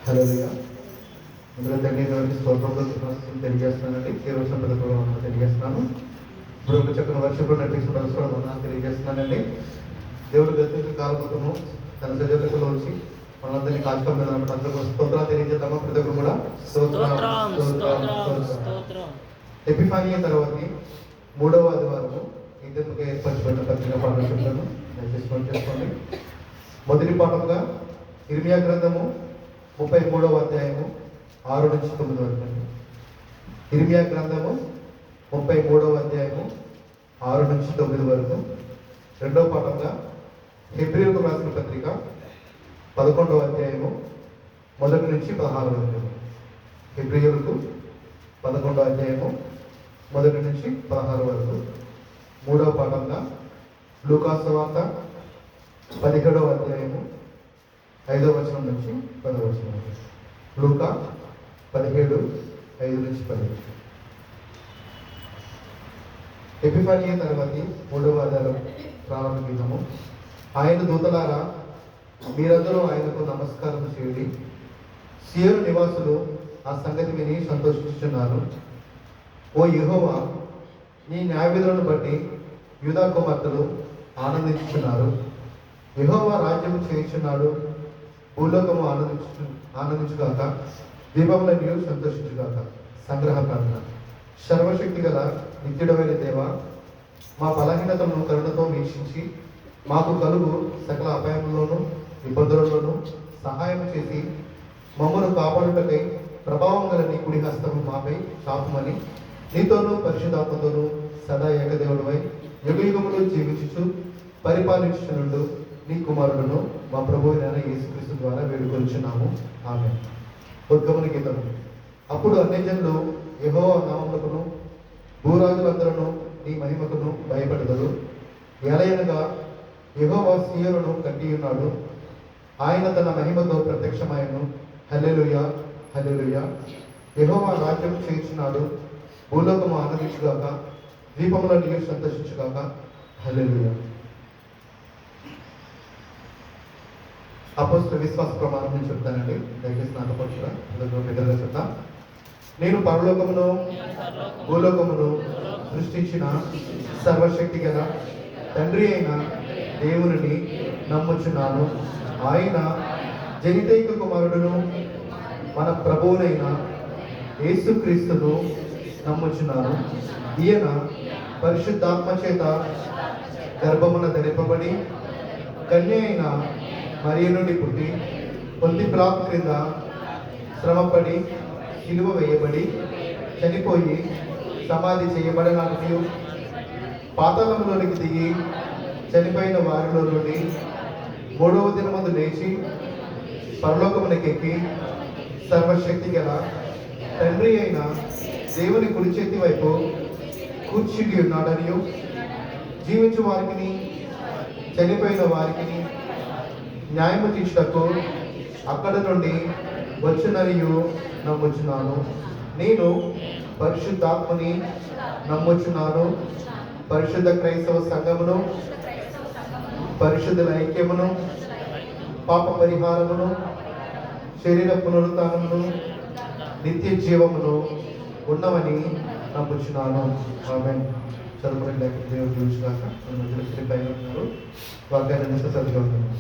హల్లెలూయా. ఇందులో తండ్రి గారికి స్తోత్రంలో తెలియజేస్తున్నానండి. కేవలం పదకొండు తెలియజేస్తున్నాను. ఇప్పుడు ఒక చక్కని వర్షంలో నటిస్తున్న తెలియజేస్తున్నానండి. దేవుడు గతించిన కాలమును తన సజీవులలో వచ్చి మనందరినీ కాచుకోవడం అందరూ స్తోత్రాలు తెలియజేద్దామా? ప్రతి ఒక్కరు కూడా ఎపిఫానియా తర్వాత 3వ ఆదివారము ఇంతకు ఏర్పరచబడిన పత్రిక పాఠం చెప్తాను. దయచేసి చేసుకోండి. మొదటి పాఠంగా ఇర్మియా గ్రంథము 33వ అధ్యాయము 6 నుంచి 9 వరకు అండి. ఇర్మియా గ్రంథము 33వ అధ్యాయము 6 నుంచి 9 వరకు. రెండవ పాఠంగా హెబ్రీయులకు రాసిన పత్రిక 11వ అధ్యాయము 1 నుంచి 16 వరకు. హెబ్రీయులకు 11వ అధ్యాయము 1 నుంచి 16 వరకు. మూడవ పాఠంగా లూకా సువార్త 17వ అధ్యాయము 5వ వచనం నుంచి 10వ వచనం. లూకా 17 5 నుంచి 10. ఎపిఫానియా తర్వాత 3వ ఆదివారం ప్రారంభ గీతము. ఆయన దూతలారా, మీరందరూ ఆయనకు నమస్కారం చేయండి. సియోను నివాసులు ఆ సంగతి విని సంతోషిస్తున్నారు. ఓ యెహోవా, నీ న్యాయవిధులను బట్టి యూదా కుమార్తెలు ఆనందించుచున్నారు. యెహోవా రాజ్యము చేయించున్నాడు. భూలోకము ఆనందించుగాక. దీపములన్నీ సంతోషించుగాక. సంగ్రహ ప్రార్థన. సర్వశక్తి గల నిత్యుడమైన దేవ, మా బలహీనతలను కరుణతో వీక్షించి మాకు కలుగు సకల అపాయంలోనూ ఇబ్బందులలోనూ సహాయం చేసి మమ్మను కాపాడుటకై ప్రభావం గల నీ కుడి హస్తము మాపై చాపమని నీతోనూ పరిశుద్ధాత్మతోనూ సదా ఏకదేవుడవై యుగయుగములు జీవించుచు పరిపాలించుచునుండు నీ కుమారుడును మా ప్రభువైన యేసుక్రీస్తు ద్వారా వేడుకొనుచున్నాము. ఆమేన్. ఉద్గమన గీతము. అప్పుడు అన్యజనులు యెహోవా నామమునకును భూరాజులందరూ నీ మహిమకును భయపడదరు. ఎలయనగా యెహోవా సియోనును కట్టి ఉన్నాడు. ఆయన తన మహిమతో ప్రత్యక్షమాయను. హల్లెలూయా, హల్లెలూయా. యెహోవా రాజ్యం చేయించున్నాడు. భూలోకము ఆనందించుగాక. దీపముల నీరు సంతోషించుగాక. హల్లెలూయా. అపోస్తల విశ్వాస ప్రమాణం నేను చెప్తానండి. దయచేసి నాతో పాటు బిడ్డగా చెప్తా. నేను పరలోకమును భూలోకమును సృష్టించిన సర్వశక్తి గల తండ్రి అయిన దేవుని నమ్ముచున్నాను. ఆయన జనితైక కుమారుడును మన ప్రభువునైన యేసుక్రీస్తును నమ్ముచున్నాను. ఈయన పరిశుద్ధాత్మ చేత గర్భమున ధరింపబడి కన్య అయిన మరియ నుండి పుట్టి పొంది పిలాతు క్రింద శ్రమపడి సిలువ వేయబడి చనిపోయి సమాధి చేయబడినట్లు పాతాళంలోనికి దిగి చనిపోయిన వారిలో నుండి 3వ దినమందు లేచి పరలోకమునకెక్కి సర్వశక్తి గల తండ్రి అయిన దేవుని కుడి చేతి వైపు కూర్చుండి ఉన్నాడనియు జీవించు వారికి చనిపోయిన వారికి న్యాయము తీర్చుటకు అక్కడ నుండి వచ్చుననియు నమ్ముచున్నాను. నేను పరిశుద్ధాత్మని నమ్ముచున్నాను. పరిశుద్ధ క్రైస్తవ సంఘమును, పరిశుద్ధుల ఐక్యమును, పాప పరిహారమును, శరీర పునరుత్థానమును, నిత్య జీవమును ఉన్నవని నమ్ముచున్నాను. ఆమేన్. చదువుకునే దేవుడు చూసినాక వాగ్దానం చదువుకుంటున్నాను.